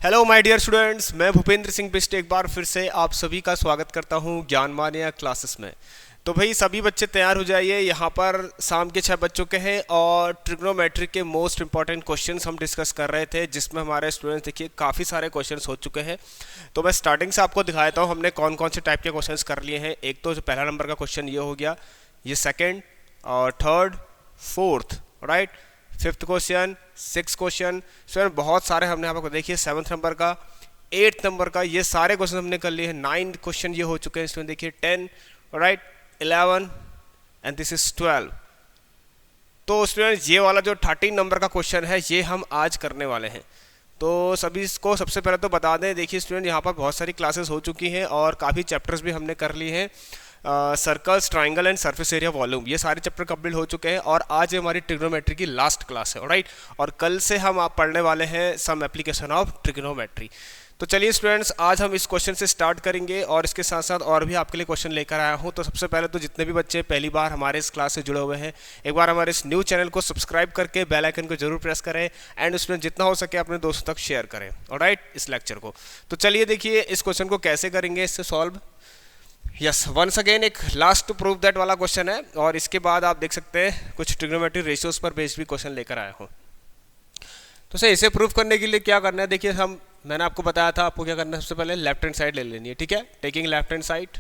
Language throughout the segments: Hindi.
हेलो माय डियर स्टूडेंट्स, मैं भूपेंद्र सिंह बिष्ट एक बार फिर से आप सभी का स्वागत करता हूं ज्ञान मानिया क्लासेस में। तो भाई सभी बच्चे तैयार हो जाइए। यहाँ पर शाम के 6 बज चुके हैं और ट्रिग्नोमेट्री के मोस्ट इंपॉर्टेंट क्वेश्चंस हम डिस्कस कर रहे थे, जिसमें हमारे स्टूडेंट्स देखिए काफ़ी सारे क्वेश्चंस हो चुके हैं। तो मैं स्टार्टिंग से आपको दिखाता हूँ हमने कौन कौन से टाइप के क्वेश्चंस कर लिए हैं। एक तो जो पहला नंबर का क्वेश्चन ये हो गया, ये सेकेंड और third, fourth, right, fifth question, six question, sir बहुत सारे हमने यहाँ पर देखिए, सेवन्थ नंबर का, एट्थ नंबर का, ये सारे क्वेश्चन हमने कर लिए हैं। नाइन्थ क्वेश्चन ये हो चुके हैं, इसमें देखिए 10, राइट, 11 एंड दिस इज 12। तो स्टूडेंट ये वाला जो 13 नंबर का क्वेश्चन है ये हम आज करने वाले हैं। तो सभी इसको सबसे पहले तो बता दें, देखिए स्टूडेंट यहाँ पर बहुत सारी क्लासेस हो चुकी हैं और काफ़ी चैप्टर्स भी हमने कर लिए हैं। Circles, triangle and surface area volume, ये सारे चैप्टर कंप्लीट हो चुके हैं और आज हमारी ट्रिग्नोमेट्री की लास्ट क्लास है, राइट। और कल से हम आप पढ़ने वाले हैं सम एप्लीकेशन ऑफ ट्रिग्नोमेट्री। तो चलिए स्टूडेंट्स, आज हम इस क्वेश्चन से स्टार्ट करेंगे और इसके साथ साथ और भी आपके लिए क्वेश्चन लेकर आया हूं। तो सबसे पहले तो जितने भी बच्चे पहली बार हमारे इस क्लास से जुड़े हुए हैं, एक बार हमारे इस न्यू चैनल को सब्सक्राइब करके बेल आइकन को जरूर प्रेस करें एंड उसमें जितना हो सके अपने दोस्तों तक शेयर करें, ऑलराइट, इस लेक्चर को। तो चलिए देखिए इस क्वेश्चन को कैसे करेंगे इससे सॉल्व। यस, वंस अगेन एक लास्ट टू प्रूव दैट वाला क्वेश्चन है और इसके बाद आप देख सकते हैं कुछ ट्रिग्नोमेट्री रेशियोज पर बेस्ड भी क्वेश्चन लेकर आया हूँ। तो सर इसे प्रूव करने के लिए क्या करना है, देखिए मैंने आपको बताया था आपको क्या करना है। सबसे पहले लेफ्ट हैंड साइड ले लेनी है, ठीक है, टेकिंग लेफ्ट हैंड साइड।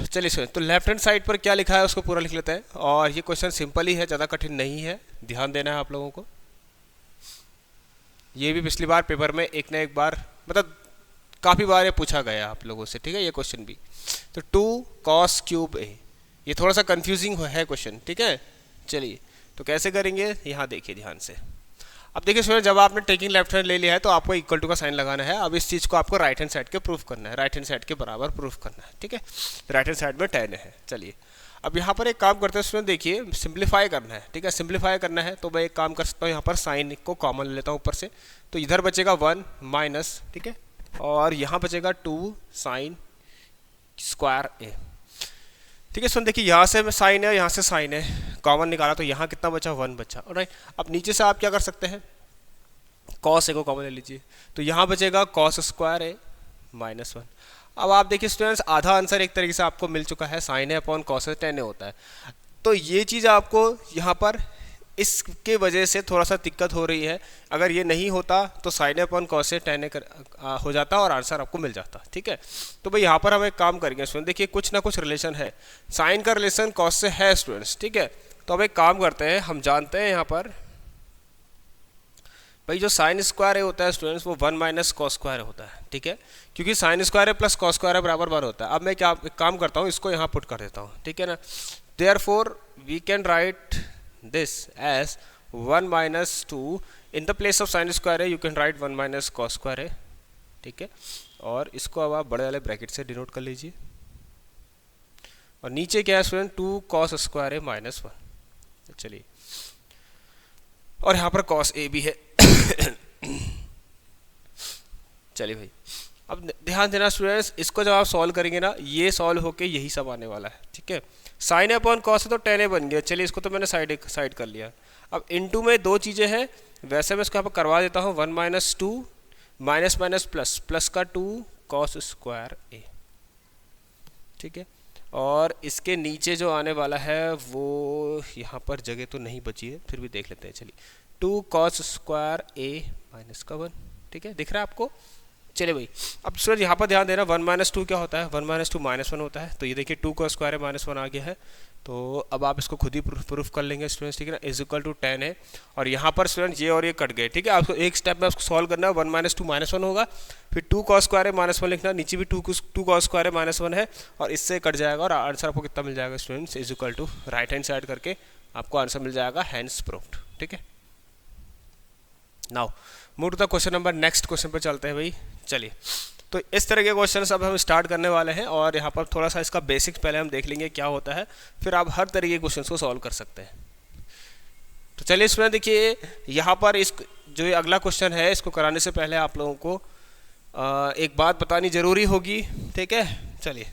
चलिए सर, तो लेफ्ट हैंड साइड पर क्या लिखा है उसको पूरा लिख लेते हैं। और ये क्वेश्चन सिंपल ही है, ज़्यादा कठिन नहीं है, ध्यान देना है आप लोगों को। ये भी पिछली बार पेपर में एक ना एक बार, मतलब काफ़ी बार ये पूछा गया आप लोगों से, ठीक है, ये क्वेश्चन भी। तो 2 cos क्यूब ए, ये थोड़ा सा कंफ्यूजिंग है क्वेश्चन, ठीक है। चलिए तो कैसे करेंगे, यहाँ देखिए ध्यान से। अब देखिए स्टूडेंट, जब आपने टेकिंग लेफ्ट हैंड ले लिया है तो आपको इक्वल टू का साइन लगाना है। अब इस चीज़ को आपको राइट हैंड साइड के प्रूफ करना है, राइट हैंड साइड के बराबर प्रूफ करना है, ठीक है। राइट हैंड साइड में 10 है। चलिए अब यहाँ पर एक काम करते हैं स्टूडेंट, देखिए सिंप्लीफाई करना है, ठीक है, सिंप्लीफाई करना है। तो मैं एक काम कर सकता हूँ, यहाँ पर साइन को कॉमन ले लेता हूँ ऊपर से। तो इधर बचेगा 1 माइनस, ठीक है, और यहाँ बचेगा 2 साइन स्क्वायर ए, ठीक है। सुन देखिए, यहाँ से साइन है, यहाँ से साइन है, कॉमन निकाला तो यहाँ कितना बचा, 1 बचा, राइट। अब नीचे से आप क्या कर सकते हैं, कॉस ए को कॉमन ले लीजिए, तो यहाँ बचेगा कॉस स्क्वायर ए माइनस 1। अब आप देखिए स्टूडेंट्स, आधा आंसर एक तरीके से आपको मिल चुका है, sign A upon cos A 10 ए होता है। तो ये चीज़ आपको यहाँ पर इसके वजह से थोड़ा सा दिक्कत हो रही है। अगर ये नहीं होता तो sign A upon cos A 10 ए हो जाता और आंसर आपको मिल जाता, ठीक है। तो भाई यहाँ पर हम एक काम करेंगे स्टूडेंट, देखिए कुछ ना कुछ रिलेशन है, साइन का रिलेशन कॉस से है स्टूडेंट्स, ठीक है। तो अब एक काम करते हैं, हम जानते हैं यहाँ पर भाई जो साइन स्क्वायर ए होता है स्टूडेंट्स वो 1 माइनस कॉस स्क्वायर होता है, ठीक है, क्योंकि साइन स्क्वायर ए प्लस कॉस स्क्वायर ए बराबर 1 होता है। अब मैं क्या एक काम करता हूँ, इसको यहाँ पुट कर देता हूँ, ठीक है ना। Therefore we can write this as 1 minus 2 in the place of sine square A you can write 1 minus cos square A, ठीक है। और इसको अब आप बड़े वाले ब्रैकेट से डिनोट कर लीजिए और नीचे क्या है स्टूडेंट, 2 कॉस स्क्वायर ए माइनस 1। चलिए, और यहाँ पर कॉस ए भी है। चलिए भाई, अब ध्यान देना स्टूडेंट्स, इसको जब आप सॉल्व करेंगे ना, ये सॉल्व होके यही सब आने वाला है, ठीक है। साइन अपॉन कॉस है तो 10 ए बन गया। चलिए इसको तो मैंने साइड कर लिया। अब इनटू में 2 चीज़ें हैं, वैसे मैं इसको यहाँ पर करवा देता हूँ, 1 minus 2 minus minus plus, plus का 2 कॉस स्क्वायर ए, ठीक है। और इसके नीचे जो आने वाला है वो यहाँ पर जगह तो नहीं बची है, फिर भी देख लेते हैं। चलिए 2 कॉस स्क्वायर ए माइनस का 1, ठीक है, दिख रहा है आपको। चलिए भाई, अब सर यहाँ पर ध्यान देना, 1 माइनस 2 क्या होता है, 1 माइनस 2 माइनस 1 होता है। तो ये देखिए 2 कॉस स्क्वायर ए माइनस 1 आ गया है। तो अब आप इसको खुद ही प्रूफ कर लेंगे स्टूडेंट्स, ठीक है ना, इज इक्वल टू 10 है। और यहाँ पर स्टूडेंट ये और ये कट गए, ठीक है। आपको एक स्टेप में उसको सॉल्व करना है, 1 माइनस 2 माइनस 1 होगा, फिर 2 कॉस स्क्वायर ए माइनस 1 लिखना, नीचे भी 2 कॉस स्क्वायर ए माइनस 1 है और इससे कट जाएगा और आंसर आपको कितना मिल जाएगा students, is equal to right hand side करके आपको आंसर मिल जाएगा, हैंस प्रूफ्ड, ठीक है। Now move to the question number, next question पर चलते हैं भाई। चलिए, तो इस तरह के क्वेश्चन अब हम स्टार्ट करने वाले हैं और यहाँ पर थोड़ा सा इसका बेसिक्स पहले हम देख लेंगे क्या होता है, फिर आप हर तरीके के क्वेश्चन को सॉल्व कर सकते हैं। तो चलिए इसमें देखिए, यहाँ पर इस जो ये अगला क्वेश्चन है इसको कराने से पहले आप लोगों को एक बात बतानी ज़रूरी होगी, ठीक है। चलिए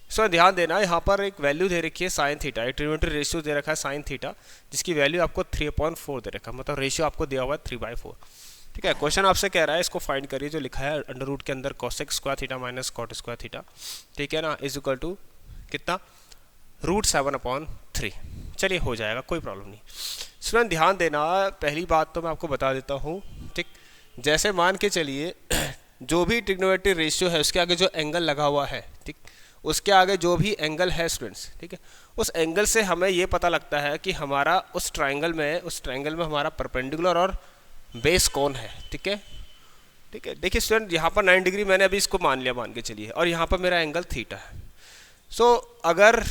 सो ध्यान देना, यहाँ पर एक वैल्यू दे रखी है साइन थीटा, एक ट्रिग्नोमेट्री रेशियो दे रखा है साइन थीटा, जिसकी वैल्यू आपको 3/4 दे रखा है, मतलब रेशियो आपको दिया हुआ है 3/4। ठीक है, क्वेश्चन आपसे कह रहा है इसको फाइंड करिए, जो लिखा है अंडर रूट के अंदर cosec square theta minus cot square theta, ठीक है ना, इज इक्वल टू कितना, √7/3। चलिए हो जाएगा, कोई प्रॉब्लम नहीं। स्टूडेंट ध्यान देना, पहली बात तो मैं आपको बता देता हूँ, ठीक, जैसे मान के चलिए जो भी ट्रिग्नोमेट्री रेशियो है उसके आगे जो एंगल लगा हुआ है, ठीक, उसके आगे जो भी एंगल है स्टूडेंट्स, ठीक है, उस एंगल से हमें ये पता लगता है कि हमारा उस ट्रायंगल में हमारा परपेंडिकुलर और बेस कौन है। ठीक है, ठीक है, देखिए स्टूडेंट यहाँ पर 90 डिग्री मैंने अभी इसको मान लिया, मान के चलिए, और यहाँ पर मेरा एंगल थीटा है। सो अगर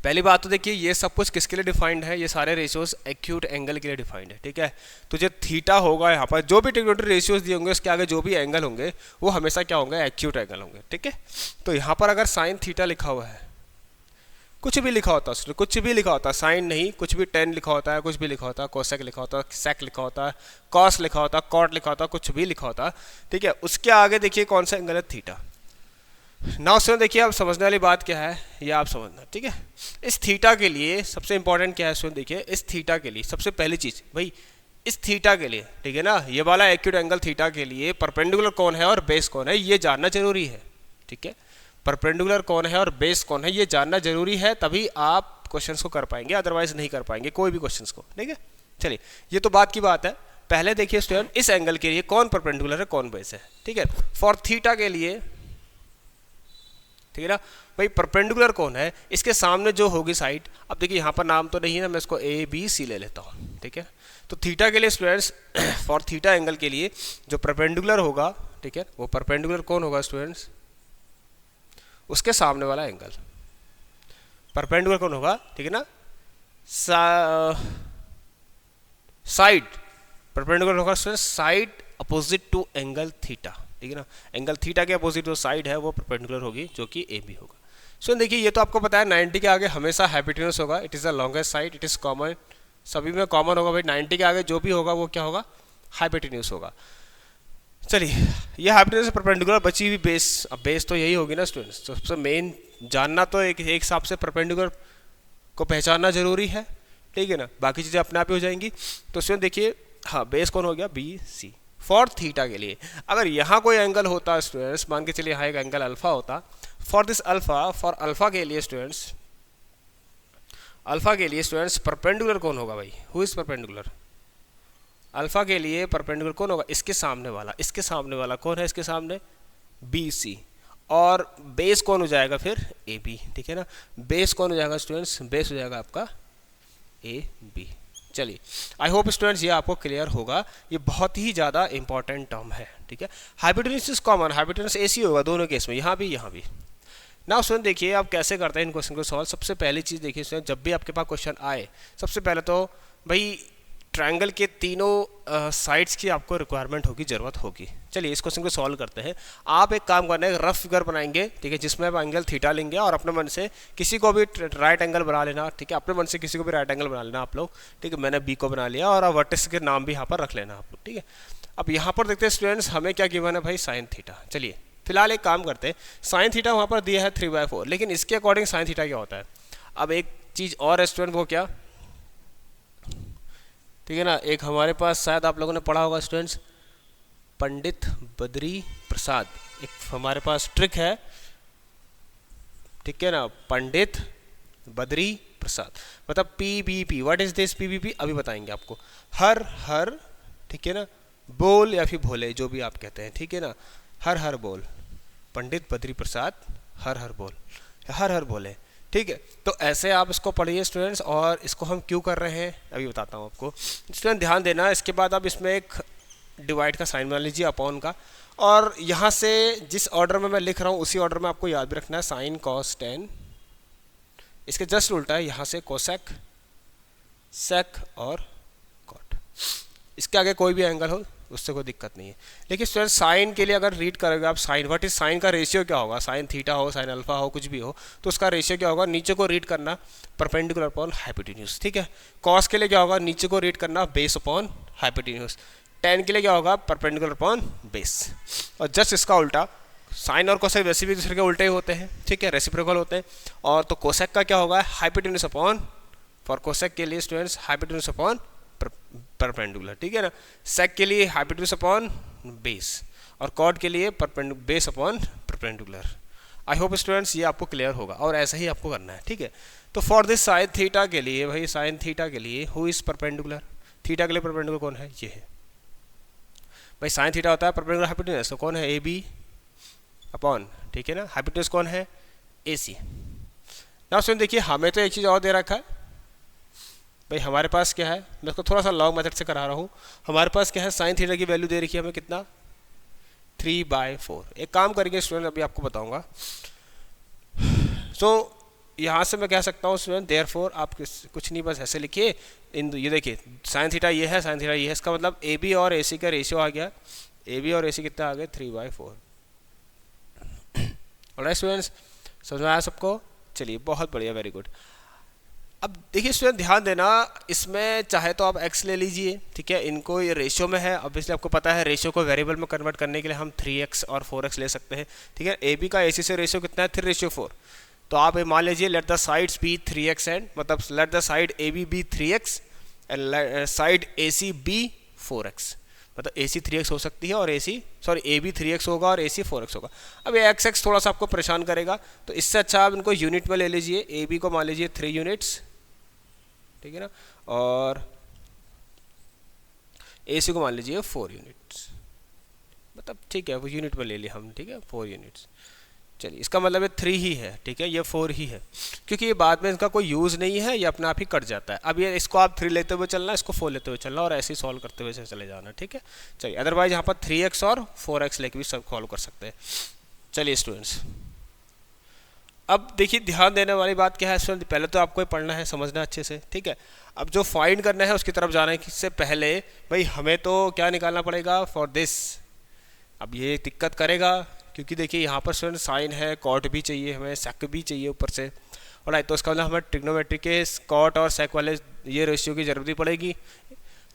पहली बात तो देखिए ये सब कुछ किसके लिए डिफाइंड है, ये सारे रेशियोज एक्यूट एंगल के लिए डिफाइंड है। ठीक है, तो जो थीटा होगा यहाँ पर, जो भी ट्रिग्नोमेट्री रेशियोज दिए होंगे उसके आगे जो भी एंगल होंगे वो हमेशा क्या होंगे, एक्यूट एंगल होंगे। ठीक है, तो यहाँ पर अगर साइन थीटा लिखा हुआ है, कुछ भी लिखा होता है, कुछ भी लिखा होता है, साइन नहीं, कुछ भी टेन लिखा होता है, कुछ भी लिखा होता है, कोसेक लिखा होता है, सेक लिखा होता है, कॉस लिखा होता है, कॉट लिखा होता है, कुछ भी लिखा होता है। ठीक है, उसके आगे देखिए कौन सा एंगल है, थीटा। नाउ उसमें देखिए आप समझने वाली बात क्या है, ये आप समझना। ठीक है, इस थीटा के लिए सबसे इंपॉर्टेंट क्या है उसमें, देखिए इस थीटा के लिए सबसे पहली चीज़ भाई, इस थीटा के लिए, ठीक है ना, ये वाला एक्यूट एंगल थीटा के लिए परपेंडिकुलर कौन है और बेस कौन है ये जानना जरूरी है। ठीक है, परपेंडिकुलर कौन है और बेस कौन है ये जानना जरूरी है, तभी आप क्वेश्चंस को कर पाएंगे, अदरवाइज नहीं कर पाएंगे कोई भी क्वेश्चंस को। ठीक है, चलिए ये तो बात की बात है। पहले देखिए स्टूडेंट, इस एंगल के लिए कौन परपेंडिकुलर है कौन बेस है। ठीक है, फॉर थीटा के लिए, ठीक है ना भाई, परपेंडिकुलर कौन है, इसके सामने जो होगी साइड, अब देखिए यहाँ पर नाम तो नहीं है ना, मैं इसको ABC ले लेता हूँ। ठीक है, तो थीटा के लिए स्टूडेंट्स, फॉर थीटा एंगल के लिए जो परपेंडिकुलर होगा, ठीक है, वो परपेंडिकुलर कौन होगा स्टूडेंट्स, उसके सामने वाला एंगल परपेंडिकुलर कौन होगा। ठीक है ना, साइड परपेंडिकुलर होगा students, side opposite to angle theta. ठीक है ना, एंगल थीटा के अपोजिट जो साइड है वो परपेंडिकुलर होगी, जो कि AB होगा। सो देखिए ये तो आपको पता है 90 के आगे हमेशा हाइपोटेन्यूज होगा, it is the longest side, it is common, सभी में कॉमन होगा भाई, 90 के आगे जो भी होगा वो क्या होगा, हाइपोटेन्यूज होगा। चलिए ये हाइपोटेन्यूज से परपेंडिकुलर बची हुई बेस, अब बेस तो यही होगी ना स्टूडेंट्स, तो सबसे मेन जानना तो एक हिसाब से परपेंडिकुलर को पहचानना जरूरी है। ठीक है ना, बाकी चीज़ें अपने आप ही हो जाएंगी। तो स्टूडेंट देखिए, हाँ बेस कौन हो गया, BC। फॉर थीटा के लिए अगर यहाँ कोई एंगल होता स्टूडेंट्स, मान के चलिए यहाँ एक एंगल अल्फा होता, for this alpha, for alpha के लिए स्टूडेंट्स, अल्फा के लिए स्टूडेंट्स परपेंडिकुलर कौन होगा भाई, हु इज परपेंडिकुलर, अल्फा के लिए परपेंडिकुलर कौन होगा, इसके सामने वाला, इसके सामने वाला कौन है, इसके सामने BC, और बेस कौन हो जाएगा फिर AB। ठीक है ना, बेस कौन हो जाएगा स्टूडेंट्स, बेस हो जाएगा आपका AB। चलिए आई होप स्टूडेंट्स ये आपको क्लियर होगा, ये बहुत ही ज़्यादा इंपॉर्टेंट टर्म है। ठीक है, hypotenuse is common, hypotenuse AC होगा दोनों केस में, यहाँ भी यहाँ भी। ना स्टूडेंट देखिए आप कैसे करते हैं इन क्वेश्चन को सॉल्व। सबसे पहली चीज़ देखिए स्टूडेंट, जब भी आपके पास क्वेश्चन आए, सबसे पहले तो भाई ट्रायंगल के तीनों साइड्स की आपको रिक्वायरमेंट होगी, ज़रूरत होगी। चलिए इस क्वेश्चन को सॉल्व करते हैं। आप एक काम करना है, रफ फिगर बनाएंगे, ठीक है, जिसमें आप एंगल थीटा लेंगे और अपने मन से किसी को भी राइट एंगल बना लेना। ठीक है, अपने मन से किसी को भी राइट एंगल बना लेना आप लोग। ठीक है, मैंने B को बना लिया और अब वर्टेक्स के नाम भी यहाँ पर रख लेना आप लोग। ठीक है, अब यहाँ पर देखते हैं स्टूडेंट्स हमें क्या गिवन है भाई, साइन थीटा। चलिए फिलहाल एक काम करते हैं, साइन थीटा वहाँ पर दिया है 3/4, लेकिन इसके अकॉर्डिंग साइन थीटा क्या होता है। अब एक चीज़ और है स्टूडेंट, वो क्या, ठीक है ना, एक हमारे पास शायद आप लोगों ने पढ़ा होगा स्टूडेंट्स, पंडित बद्री प्रसाद, एक हमारे पास ट्रिक है। ठीक है ना, पंडित बद्री प्रसाद मतलब PBP। What is this PBP, अभी बताएंगे आपको। हर हर, ठीक है ना, बोल या फिर भोले, जो भी आप कहते हैं। ठीक है ना, हर हर बोल, पंडित बद्री प्रसाद हर हर बोल, हर हर बोले। ठीक है, तो ऐसे आप इसको पढ़िए स्टूडेंट्स, और इसको हम क्यों कर रहे हैं अभी बताता हूँ आपको। स्टूडेंट ध्यान देना, इसके बाद आप इसमें एक डिवाइड का साइन बना लीजिए अपॉन का, और यहाँ से जिस ऑर्डर में मैं लिख रहा हूँ उसी ऑर्डर में आपको याद भी रखना है, साइन कॉस टेन, इसके जस्ट उल्टा है, यहाँ से कोसेक, सेक और कॉट। इसके आगे कोई भी एंगल हो उससे कोई दिक्कत नहीं है। लेकिन स्टूडेंट साइन के लिए अगर रीड करोगे आप, साइन व्हाट इज साइन का रेशियो क्या होगा, साइन थीटा हो, साइन अल्फा हो, कुछ भी हो, तो उसका रेशियो क्या होगा, नीचे को रीड करना परपेंडिकुलर अपॉन हाइपोटेन्यूज। ठीक है, कॉस के लिए क्या होगा, नीचे को रीड करना बेस अपॉन हाइपोटेन्यूज। टेन के लिए क्या होगा, परपेंडिकुलर अपॉन बेस। और जस्ट इसका उल्टा साइन और कोसेक वैसे भी दूसरे के उल्टे ही होते हैं, ठीक है, रेसिप्रोकल होते हैं। और तो कोसेक का क्या होगा, हाइपोटेन्यूज अपॉन, फॉर कोसेक के लिए स्टूडेंट्स हाइपोटेन्यूज अपॉन परपेंडिकुलर, ठीक है ना। सेक के लिए हाइपोटेन्यूज अपॉन बेस, और कॉट के लिए base upon perpendicular. I hope students ये आपको क्लियर होगा, और ऐसा ही आपको करना है, ठीक है। तो फॉर दिस साइन थीटा के लिए भाई, साइन थीटा के लिए हु इज परपेंडिकुलर, थीटा के लिए परपेंडिकुलर कौन है, ये है भाई। साइन थीटा होता है परपेंडिकुलर हाइपोटेन्यूज, तो कौन है, ए बी अपॉन, ठीक है ना, हाइपोटेन्यूज कौन है, ए सी। नाउ स्टूडेंट देखिए हमें तो एक चीज़ और दे रखा है भाई, हमारे पास क्या है, मैं इसको थोड़ा सा लॉन्ग मेथड से करा रहा हूँ। हमारे पास क्या है, साइन थीटा की वैल्यू दे रखी है हमें कितना, 3/4। एक काम करेंगे स्टूडेंट, अभी आपको बताऊंगा। सो यहाँ से मैं कह सकता हूँ स्टूडेंट, देयरफॉर आप कुछ नहीं, बस ऐसे लिखिए इन, ये देखिए साइन थीटा ये है, साइन थीटा ये है, इसका मतलब ए बी और ए सी का रेशियो आ गया, ए बी और ए सी कितना आ गया, 3/4। ऑलराइट स्टूडेंट्स, समझ में आया सबको, चलिए बहुत बढ़िया, वेरी गुड। अब देखिए स्टूडेंट ध्यान देना, इसमें चाहे तो आप x ले लीजिए, ठीक है, इनको ये रेशियो में है, ऑब्वियसली आपको पता है रेशियो को वेरिएबल में कन्वर्ट करने के लिए हम 3x और 4x ले सकते हैं, ठीक है। ए बी का ए सी से रेशियो कितना है, 3/4, तो आप ये मान लीजिए let the sides be 3x and, मतलब let the side A B be 3x and side A C be 4x, मतलब ए सी 3x हो सकती है और A C, sorry A B 3x होगा और ए सी 4x होगा। अब ये x थोड़ा सा आपको परेशान करेगा, तो इससे अच्छा आप इनको यूनिट में ले लीजिए, ए बी को मान लीजिए 3 यूनिट्स, ठीक है ना, और ए सी को मान लीजिए 4 यूनिट्स, मतलब ठीक है वो यूनिट में ले लिया हम, ठीक है, 4 यूनिट्स। चलिए इसका मतलब ये 3 ही है, ठीक है, ये 4 ही है, क्योंकि ये बाद में इसका कोई यूज़ नहीं है, ये अपने आप ही कट जाता है। अब ये इसको आप 3 लेते हुए चलना, इसको 4 लेते हुए चलना, और ऐसे ही सॉल्व करते हुए चले जाना, ठीक है। चलिए अदरवाइज यहाँ पर 3x और 4x लेके भी सब सॉल्व कर सकते हैं। चलिए स्टूडेंट्स, अब देखिए ध्यान देने वाली बात क्या है स्टूडेंट, पहले तो आपको पढ़ना है, समझना अच्छे से, ठीक है। अब जो फाइंड करना है उसकी तरफ जाने से पहले भाई हमें तो क्या निकालना पड़ेगा, फॉर दिस। अब ये दिक्कत करेगा क्योंकि देखिए यहाँ पर स्टूडेंट साइन है, कॉट भी चाहिए हमें, सेक भी चाहिए ऊपर से, और तो इसका मतलब हमें ट्रिग्नोमेट्री के कॉट और सेक वाले ये रेशियो की ज़रूरत भी पड़ेगी।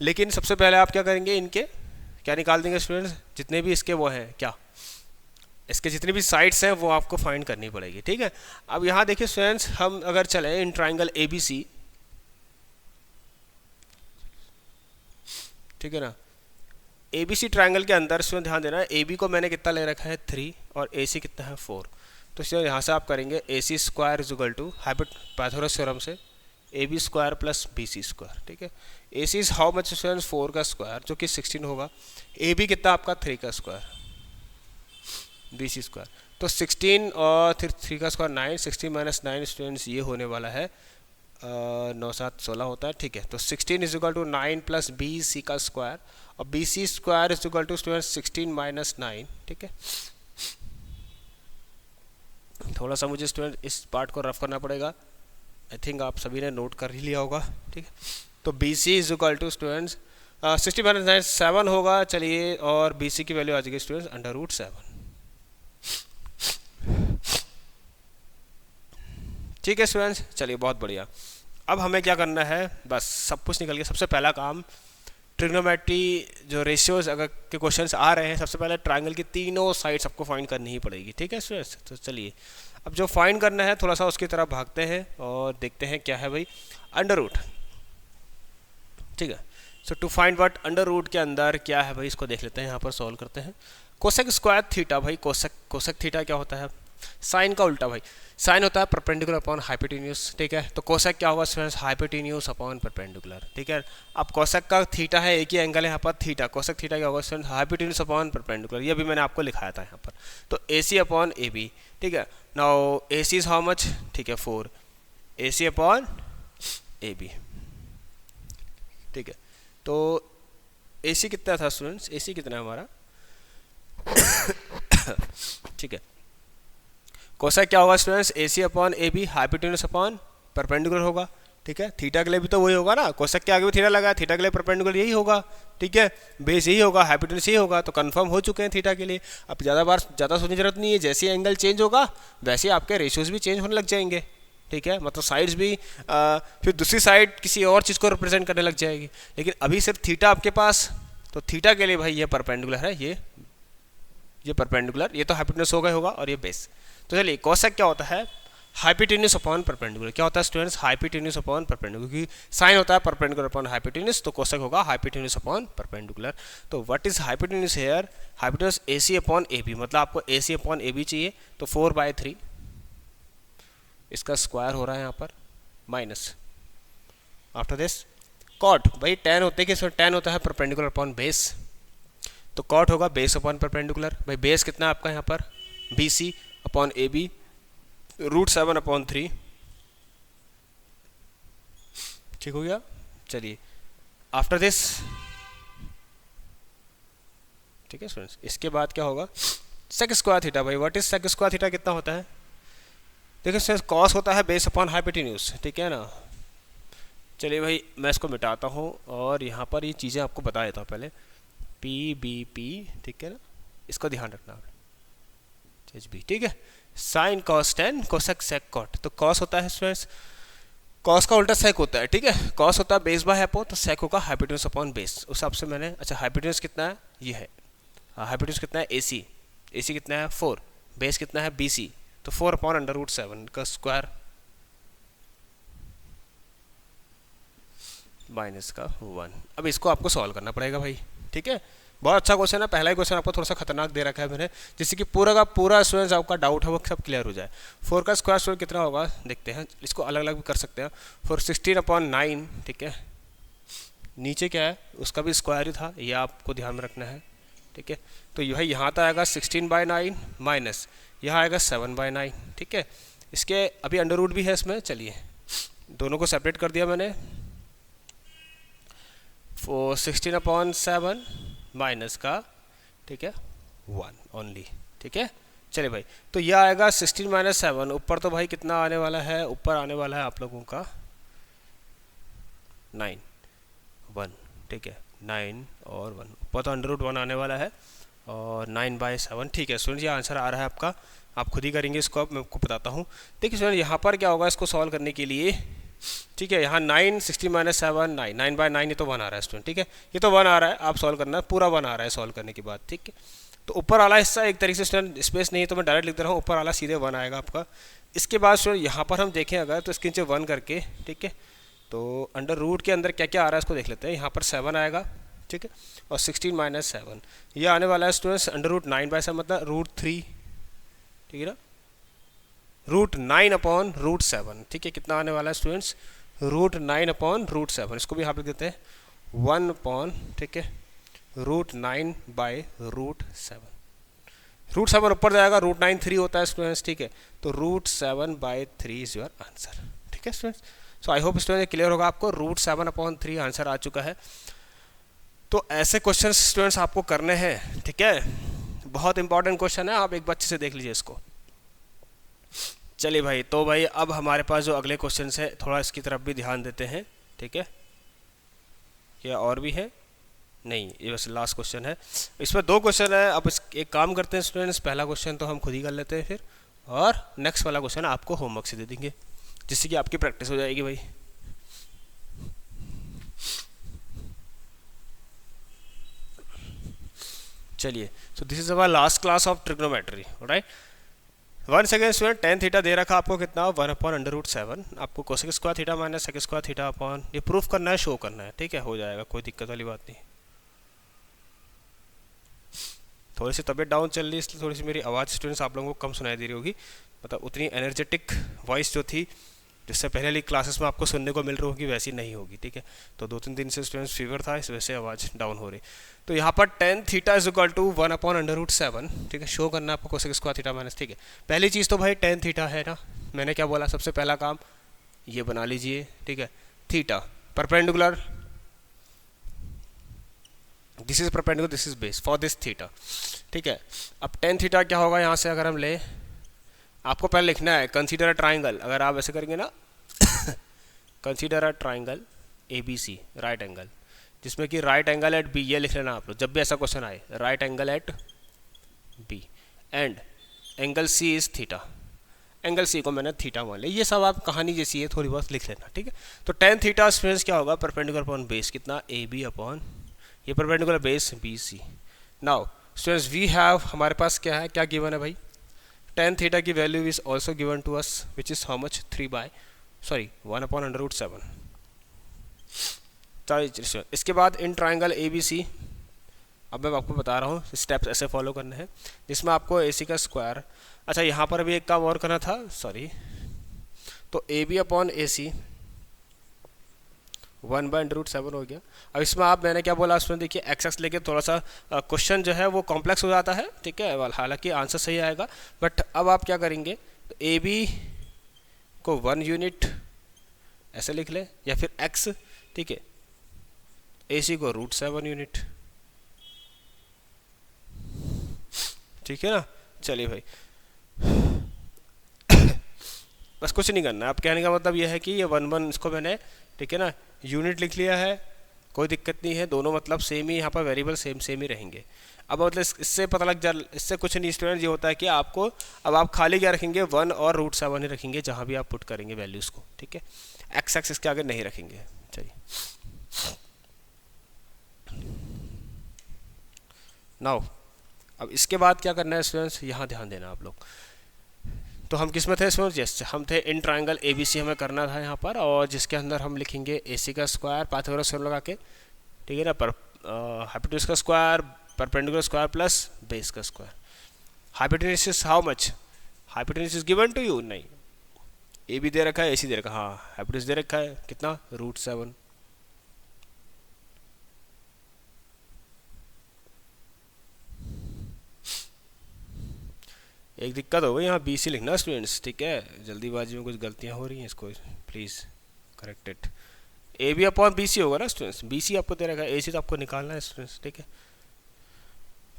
लेकिन सबसे पहले आप क्या करेंगे, इनके क्या निकाल देंगे स्टूडेंट्स, जितने भी इसके वो हैं, क्या इसके जितनी भी साइड्स हैं वो आपको फाइंड करनी पड़ेगी, ठीक है। अब यहाँ देखिए स्टूडेंट्स, हम अगर चलें in triangle A B C, ठीक है ना, ए बी सी ट्राइंगल के अंदर स्टूडेंट ध्यान देना, ए बी को मैंने कितना ले रखा है 3 और ए सी कितना है 4, तो स्टूडेंट यहाँ से आप करेंगे A C square is equal to Pythagoras theorem से A B square plus B C square, ठीक है। A C is how much students, 4 का स्क्वायर जो कि 16 होगा, ए बी कितना आपका 3 का स्क्वायर, बी सी स्क्वायर, तो 16 और 3 का स्क्वायर 9, 16 माइनस 9 स्टूडेंट्स ये होने वाला है 9 7 16 होता है, ठीक है। तो 16 is equal to 9 plus B c का स्क्वायर, और b C square is equal to students 16 minus 9, ठीक है। थोड़ा सा मुझे स्टूडेंट इस पार्ट को रफ करना पड़ेगा, आई थिंक आप सभी ने नोट कर ही लिया होगा, ठीक है। तो b c is equal to students 60 minus 9 7 होगा, चलिए, और बी सी की वैल्यू आ जाएगी स्टूडेंट्स √7, ठीक है स्टूडेंट्स। चलिए बहुत बढ़िया। अब हमें क्या करना है, बस सब कुछ निकल गया। सबसे पहला काम ट्रिग्नोमेट्री जो रेशियोज अगर के क्वेश्चंस आ रहे हैं, सबसे पहले ट्रायंगल की तीनों साइड्स आपको फाइंड करनी ही पड़ेगी, ठीक है स्टूडेंट्स। तो चलिए अब जो फाइंड करना है थोड़ा सा उसकी तरफ भागते हैं और देखते हैं क्या है भाई, अंडर रूट, ठीक है। So to find what, under root के अंदर क्या है भाई, इसको देख लेते हैं, यहाँ पर सॉल्व करते हैं। कोसेक स्क्वायर थीटा भाई, कोसेक थीटा क्या होता है, साइन का उल्टा भाई, साइन होता है परपेंडिकुलर अपॉन हाइपोटेन्यूज, ठीक है। तो कोसेक क्या होगा स्टूडेंट्स, हाइपोटेन्यूज अपॉन परपेंडिकुलर, ठीक है। अब कोसेक का थीटा है, एक ही एंगल है यहाँ पर थीटा, कोसेक थीटा क्या होगा स्टूडेंट्स, हाइपोटेन्यूज अपॉन परपेंडिकुलर, ये भी मैंने आपको लिखाया था यहाँ पर। तो A c upon a b, ठीक है। Now a C is how much, ठीक है 4, ए सी अपॉन ए बी, ठीक है। तो ए सी कितना था स्टूडेंट्स, ए सी कितना है हमारा ठीक है। कोसेक क्या होगा students, a c upon a b, hypotenuse upon perpendicular होगा, ठीक है। थीटा के लिए भी तो वही होगा ना, कोसेक के आगे भी थीटा लगा है, थीटा के लिए परपेंडिकुलर यही होगा, ठीक है। बेस यही होगा, हाइपोटेन्यूज यही होगा, तो कंफर्म हो चुके हैं थीटा के लिए। अब ज़्यादा सोचने की जरूरत नहीं है, जैसे एंगल चेंज होगा वैसे आपके रेशियोज भी चेंज होने लग जाएंगे, ठीक है। मतलब साइड्स भी फिर दूसरी साइड किसी और चीज़ को रिप्रेजेंट करने लग जाएगी, लेकिन अभी सिर्फ थीटा आपके पास, तो थीटा के लिए भाई ये परपेंडिकुलर है, ये परपेंडिकुलर, ये तो हाइपोटेन्यूस होगा होगा और ये बेस। तो चलिए कोसेक क्या होता है, हाइपोटेन्यूस अपॉन परपेंडिकुलर। क्या होता है स्टूडेंट्स, हाइपोटेन्यूस अपॉन परपेंडिकुलर, क्योंकि साइन होता है परपेंडिकुलर अपॉन हाइपोटेन्यूस, तो कोसेक होगा हाइपोटेन्यूस अपॉन परपेंडिकुलर। तो what is hypotenuse here, hypotenuse AC upon AB, मतलब आपको AC अपॉन AB चाहिए, तो 4/3 इसका स्क्वायर हो रहा है यहाँ पर माइनस। आफ्टर दिस कॉट, भाई टेन होते हैं कि टेन होता है परपेंडिकुलर अपॉन बेस, तो कॉट होगा बेस अपॉन परपेंडिकुलर। भाई बेस कितना है आपका यहाँ पर, BC अपॉन AB, √7/3, ठीक हो गया। चलिए आफ्टर दिस, ठीक है स्टूडेंट्स, इसके बाद क्या होगा, सेक स्क्वायर थीटा। भाई what is sec square theta, कितना होता है, देखिए स्टूडेंट्स कॉस होता है बेस अपॉन हाइपोटेन्यूस, ठीक है ना। चलिए भाई मैं इसको मिटाता हूँ और यहाँ पर ये चीज़ें आपको बता देता हूँ पहले, PBP, ठीक है ना, इसको ध्यान रखना, HB, ठीक है। Sine cos tan, cosec sec cot, तो कॉस होता है स्टूडेंट्स, कॉस का उल्टा सेक होता है, ठीक है। कॉस होता है बेस बाय हाइपो, तो सेक होगा हाइपोटेन्यूस अपॉन बेस। उस हिसाब से मैंने, अच्छा हाइपोटेन्यूस कितना है, ये है, हाइपोटेन्यूस कितना है AC कितना है 4, बेस कितना है BC, तो 4/√7 का स्क्वायर माइनस का 1। अब इसको आपको सॉल्व करना पड़ेगा भाई, ठीक है। बहुत अच्छा क्वेश्चन है, पहला ही क्वेश्चन आपको थोड़ा सा खतरनाक दे रखा है मैंने, जिससे कि पूरा का पूरा स्टूडेंट्स आपका डाउट है वो सब क्लियर हो जाए। 4 का स्क्वायर स्टूडेंट कितना होगा, देखते हैं, इसको अलग अलग भी कर सकते हैं। 4/16/9, ठीक है, नीचे क्या है उसका भी स्क्वायर ही था, ये आपको ध्यान में रखना है, ठीक है। तो यह यहाँ तक आएगा 16/9 माइनस यहाँ आएगा 7/9, ठीक है। इसके अभी अंडर रूट भी है इसमें, चलिए दोनों को सेपरेट कर दिया मैंने, 16/7 माइनस का, ठीक है 1 ओनली, ठीक है। चलिए भाई, तो यह आएगा 16 - 7, ऊपर तो भाई कितना आने वाला है, ऊपर आने वाला है आप लोगों का 9 1, ठीक है 9 और 1, ऊपर तो अंडर रूट 1 आने वाला है और 9/7, ठीक है स्टूडेंट, ये आंसर आ रहा है आपका, आप खुद ही करेंगे इसको, अब मैं आपको बताता हूँ। देखिए स्टूडेंट यहाँ पर क्या होगा इसको सॉल्व करने के लिए, ठीक है, यहाँ 9 16 - 7 9/9, ये तो 1 आ रहा है स्टूडेंट, ठीक है, ये तो 1 आ रहा है, आप सॉल्व करना, पूरा 1 आ रहा है सॉल्व करने के बाद, ठीक है। तो ऊपर वाला हिस्सा एक तरीके से स्टूडेंट स्पेस नहीं है तो मैं डायरेक्ट लिख दे रहा हूँ, ऊपर वाला सीधे 1 आएगा आपका। इसके बाद स्टूडेंट यहाँ पर हम देखें अगर, तो इसके नीचे 1 करके, ठीक है, तो अंडर रूट के अंदर क्या क्या आ रहा है इसको देख लेते हैं। यहाँ पर 7 आएगा, ठीक है, और 16 - 7 ये आने वाला है स्टूडेंट्स अंडर रूट 9/7, मतलब √3, ठीक है ना, √9/√7, ठीक है, कितना आने वाला है स्टूडेंट्स, √9/√7, इसको भी यहाँ पे देते हैं 1, ठीक है, √9/√7, √7 ऊपर जाएगा, √9 3 होता है स्टूडेंट्स, ठीक है, तो √7/3 इज योर आंसर, ठीक है students. So I hope student clear होगा आपको, √7/3 आंसर आ चुका है। तो ऐसे क्वेश्चन स्टूडेंट्स आपको करने हैं, ठीक है, बहुत इंपॉर्टेंट क्वेश्चन है, आप एक बार अच्छे से देख लीजिए इसको। चलिए भाई, तो भाई अब हमारे पास जो अगले क्वेश्चन है थोड़ा इसकी तरफ भी ध्यान देते हैं, ठीक है। क्या और भी है, नहीं ये बस लास्ट क्वेश्चन है, इसमें 2 क्वेश्चन है। अब एक काम करते हैं स्टूडेंट्स, पहला क्वेश्चन तो हम खुद ही कर लेते हैं फिर, और नेक्स्ट वाला क्वेश्चन आपको होमवर्क से दे देंगे, जिससे कि आपकी प्रैक्टिस हो जाएगी भाई। चलिए, so this is our last class of trigonometry, right. One second student, tan theta दे रखा आपको कितना, 1/√7, आपको cosec square theta minus sec square theta upon, ये प्रूफ करना है, शो करना है, ठीक है, हो जाएगा, कोई दिक्कत वाली बात नहीं। थोड़ी सी तबीयत डाउन चल रही है, इसलिए थोड़ी सी मेरी आवाज़ स्टूडेंट्स आप लोगों को कम सुनाई दे रही होगी, मतलब उतनी एनर्जेटिक वॉइस जो थी जिससे पहले वाली क्लासेस में आपको सुनने को मिल रही होगी वैसी नहीं होगी, ठीक है। तो 2-3 दिन से स्टूडेंट्स फीवर था, इस वजह से आवाज़ डाउन हो रही। तो यहाँ पर tan theta is equal to 1/√7, ठीक है, शो करना है आपको कोसेक स्क्वायर थीटा माइनस, ठीक है। पहली चीज़ तो भाई tan थीटा है ना, मैंने क्या बोला, सबसे पहला काम ये बना लीजिए, ठीक है, theta perpendicular, this is perpendicular, this is base for this theta, ठीक है। अब tan थीटा क्या होगा, यहाँ से अगर हम ले, आपको पहले लिखना है कंसीडर अ ट्राइंगल, अगर आप ऐसे करेंगे ना consider a triangle ABC right angle, जिसमें कि राइट एंगल एट बी, ये लिख लेना आप लोग जब भी ऐसा क्वेश्चन आए, right angle at b and angle C is theta, angle C को मैंने थीटा मान लिया, ये सब आप कहानी जैसी है थोड़ी बहुत लिख लेना, ठीक है। तो tan थीटा स्टूडेंट्स क्या होगा, परपेंडिकुलर अपॉन बेस कितना AB अपॉन, ये perpendicular base BC। Now students we have, हमारे पास क्या है, क्या गिवन है भाई, टेन थीटा की value is also given to us which is how much 1/7। चलिए इसके बाद in triangle A B C, अब मैं आपको बता रहा हूँ स्टेप्स ऐसे फॉलो करने हैं जिसमें आपको ए सी का स्क्वायर, अच्छा यहाँ पर भी एक काम और करना था, सॉरी, तो ए बी अपॉन ए सी 1/√7 हो गया। अब इसमें आप, मैंने क्या बोला उसमें देखिए एक्स एक्स लेके थोड़ा सा क्वेश्चन जो है वो कॉम्प्लेक्स हो जाता है, ठीक है, हालांकि आंसर सही आएगा, बट अब आप क्या करेंगे, तो ए बी को 1 यूनिट ऐसे लिख ले, या फिर एक्स, ठीक है, ए सी को √7 यूनिट, ठीक है ना। चलिए भाई बस कुछ नहीं करना, आप कहने का मतलब यह है कि ये 1 इसको मैंने, ठीक है ना, यूनिट लिख लिया है, कोई दिक्कत नहीं है, दोनों मतलब सेम ही, यहाँ पर वेरिएबल सेम सेम ही रहेंगे। अब मतलब इससे पता लग जा, इससे कुछ नहीं स्टूडेंट, ये होता है कि आपको, अब आप खाली क्या रखेंगे, 1 और √7 ही रखेंगे जहाँ भी आप पुट करेंगे वैल्यूज़ को, ठीक है, एक्स एक्सिस के आगे नहीं रखेंगे। चलिए नाउ अब इसके बाद क्या करना है स्टूडेंट्स, यहाँ ध्यान देना आप लोग, तो हम किस में थे स्टूडेंट्स, यस हम थे in triangle A B C हमें करना था यहाँ पर, और जिसके अंदर हम लिखेंगे ए सी का स्क्वायर पाइथागोरस थ्योरम लगा के, ठीक है ना, पर हाइपोटेन्यूज का square, perpendicular square plus base का square. Hypotenuse is how much, hypotenuse is given to you, नहीं, ए बी दे रखा है, ए सी दे रखा है, हाँ हाइपोटेन्यूज दे रखा है कितना, √7। एक दिक्कत हो गई यहाँ, बी सी लिखना स्टूडेंट्स, ठीक है, जल्दीबाजी में कुछ गलतियाँ हो रही हैं, इसको please correct it. A b upon b c होगा ना स्टूडेंट्स, बी सी आपको दे रखा है, ए सी तो आपको निकालना है स्टूडेंट्स, ठीक है।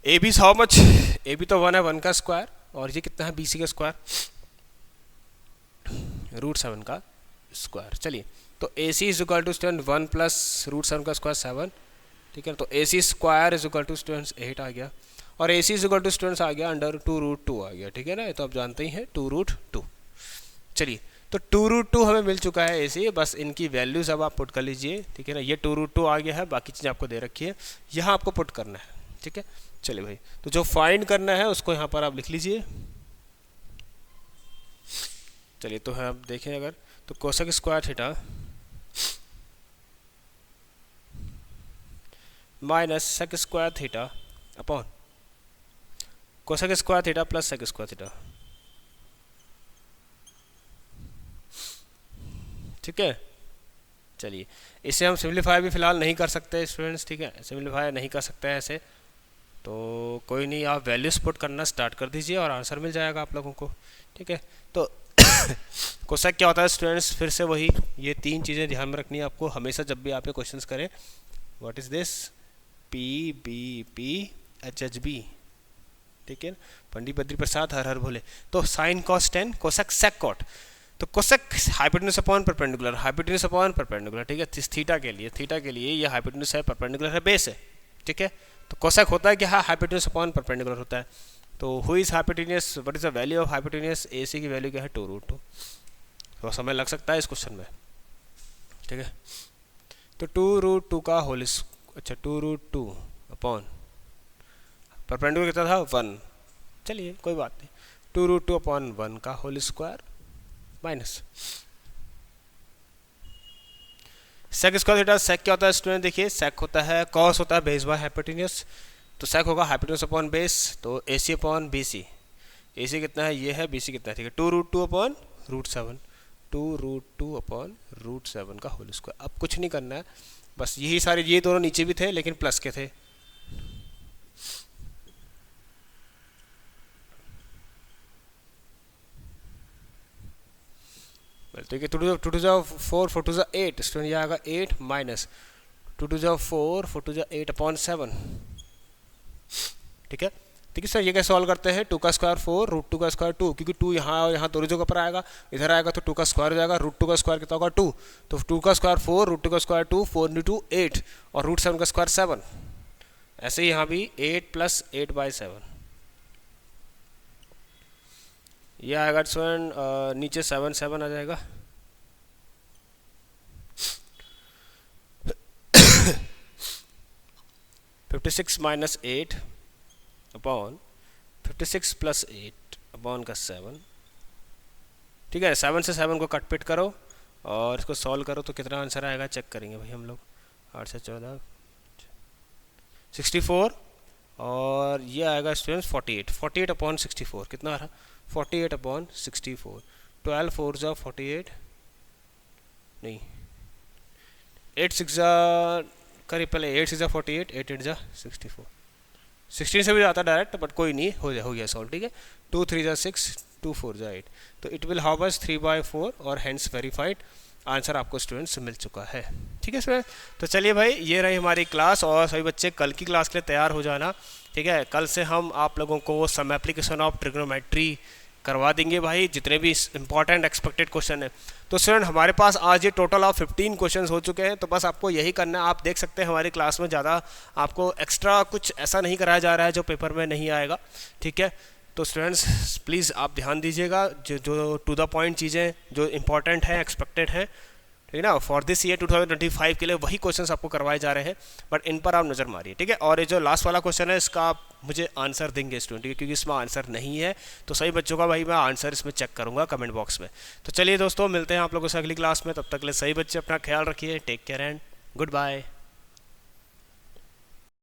A b how much, a b तो 1 है, 1 का स्क्वायर, और ये कितना है, बी सी का स्क्वायर, √7 का स्क्वायर। चलिए तो A C is equal to student 1 plus √7 का स्क्वायर 7, ठीक है, तो A C square is equal to students 8 आ गया, और A C is equal to students आ गया अंडर 2√2 आ गया, ठीक है ना, ये तो आप जानते ही हैं 2√2। चलिए तो 2√2 हमें मिल चुका है ए सी, बस इनकी वैल्यूज अब आप पुट कर लीजिए, ठीक है ना, ये 2√2 आ गया है, बाकी चीज़ आपको दे रखी है, यहाँ आपको पुट करना है, ठीक है। चलिए भाई, तो जो फाइंड करना है उसको यहाँ पर आप लिख लीजिए। चलिए तो हम देखें अगर, तो cosec square theta minus sec square theta upon cosec square theta plus sec square theta, ठीक है। चलिए इसे हम सिंप्लीफाई भी फिलहाल नहीं कर सकते स्टूडेंट्स, ठीक है, सिंप्लीफाई नहीं कर सकते हैं ऐसे, तो कोई नहीं, आप वैल्यूज पुट करना स्टार्ट कर दीजिए और आंसर मिल जाएगा आप लोगों को, ठीक है। तो कोसेक क्या होता है स्टूडेंट्स, फिर से वही, ये 3 चीज़ें ध्यान में रखनी है आपको हमेशा जब भी आप ये क्वेश्चंस करें, what is this, P B P H H B, ठीक है, पंडित बद्री प्रसाद हर हर भोले। तो sine cos tan cosec sec cot, तो cosec hypotenuse upon perpendicular, hypotenuse upon perpendicular, ठीक है, थीटा के लिए, थीटा के लिए ये हाइपोटेन्यूज है, परपेंडिकुलर है, बेस है, ठीक है। तो कोसेक होता है कि हाँ हाइपोटेन्यूज अपॉन परपेंडिकुलर होता है, तो who is hypotenuse, what is the value of hypotenuse, A C की वैल्यू क्या है 2√2, तो समय लग सकता है इस क्वेश्चन में, ठीक है। तो 2√2 का होल, अच्छा 2√2 अपॉन परपेंडिकुलर कितना था 1, चलिए कोई बात नहीं, 2√2 अपॉन 1 का whole square minus sec square theta. Sec क्या होता है स्टूडेंट, देखिए सेक होता है, कॉस होता है बेस बाय हाइपोटेन्यूज, तो सेक होगा हाइपोटेन्यूज अपॉन बेस, तो ए सी अपॉन बी सी, ए सी कितना है ये है, बी सी कितना है, ठीक है, 2√2 अपॉन √7, 2√2 अपॉन √7 का होल स्क्वायर। अब कुछ नहीं करना है, बस यही सारे, ये दोनों नीचे भी थे लेकिन प्लस के थे, ठीक है, 2 टू 4 4 टू 8 स्टूडेंट, ये आएगा 8 माइनस 2 टू 4 4 टू 8 अपॉन 7, ठीक है। ठीक है सर, ये कैसे सॉल्व करते हैं, 2 का स्क्वायर 4 √2 का स्क्वायर 2, क्योंकि 2 यहाँ दोनों जगह पर आएगा, इधर आएगा तो 2 का स्क्वायर हो जाएगा, √2 का स्क्वायर कितना होगा 2, तो 2 का स्क्वायर 4 √2 का स्क्वायर 2 4 × 2 8 और √7 का स्क्वायर 7, ऐसे ही यहाँ भी 8 + 8/7, ये आएगा स्टूडेंट नीचे 7 7 आ जाएगा, -56 -8 अपॉन 56 प्लस 8 अपॉन का 7। ठीक है, 7 से 7 को कट पिट करो और इसको सॉल्व करो तो कितना आंसर आएगा चेक करेंगे भाई हम लोग। 8 से 14 64 और ये आएगा स्टूडेंट्स 48 अपॉन 64 कितना आ रहा 48 अपॉन 64। 12 4 जा 48 नहीं 8 6 जा करीब पहले 8 6 जा 48 8 8 जा 64। 16 से भी जाता डायरेक्ट बट कोई नहीं हो गया सॉल्व। ठीक है, 2 3 जा 6 2 4 जा 8 तो इट विल हैव अस 3/4 और हैंस वेरीफाइड आंसर आपको स्टूडेंट्स मिल चुका है। ठीक है स्टूडेंट, तो चलिए भाई ये रही हमारी क्लास और सभी बच्चे कल की क्लास के लिए तैयार हो जाना। ठीक है, कल से हम आप लोगों को सम एप्लीकेशन ऑफ ट्रिग्नोमेट्री करवा देंगे भाई, जितने भी इंपॉर्टेंट एक्सपेक्टेड क्वेश्चन है। तो स्टूडेंट हमारे पास आज ये टोटल ऑफ 15 क्वेश्चन हो चुके हैं, तो बस आपको यही करना है। आप देख सकते हैं हमारी क्लास में ज़्यादा आपको एक्स्ट्रा कुछ ऐसा नहीं कराया जा रहा है जो पेपर में नहीं आएगा। ठीक है, तो स्टूडेंट्स प्लीज़ आप ध्यान दीजिएगा, जो टू द पॉइंट चीज़ें जो इंपॉर्टेंट हैं एक्सपेक्टेड हैं, ठीक है ना, फॉर दिस ईयर 2025 के लिए वही क्वेश्चंस आपको करवाए जा रहे हैं, बट इन पर आप नज़र मारिए। ठीक है, और ये जो लास्ट वाला क्वेश्चन है इसका आप मुझे आंसर देंगे स्टूडेंट, ठीक है, क्योंकि इसमें आंसर नहीं है तो सही बच्चों का भाई मैं आंसर इसमें चेक करूँगा कमेंट बॉक्स में। तो चलिए दोस्तों मिलते हैं आप लोगों से अगली क्लास में, तब तक के लिए सही बच्चे अपना ख्याल रखिए, take care and good bye.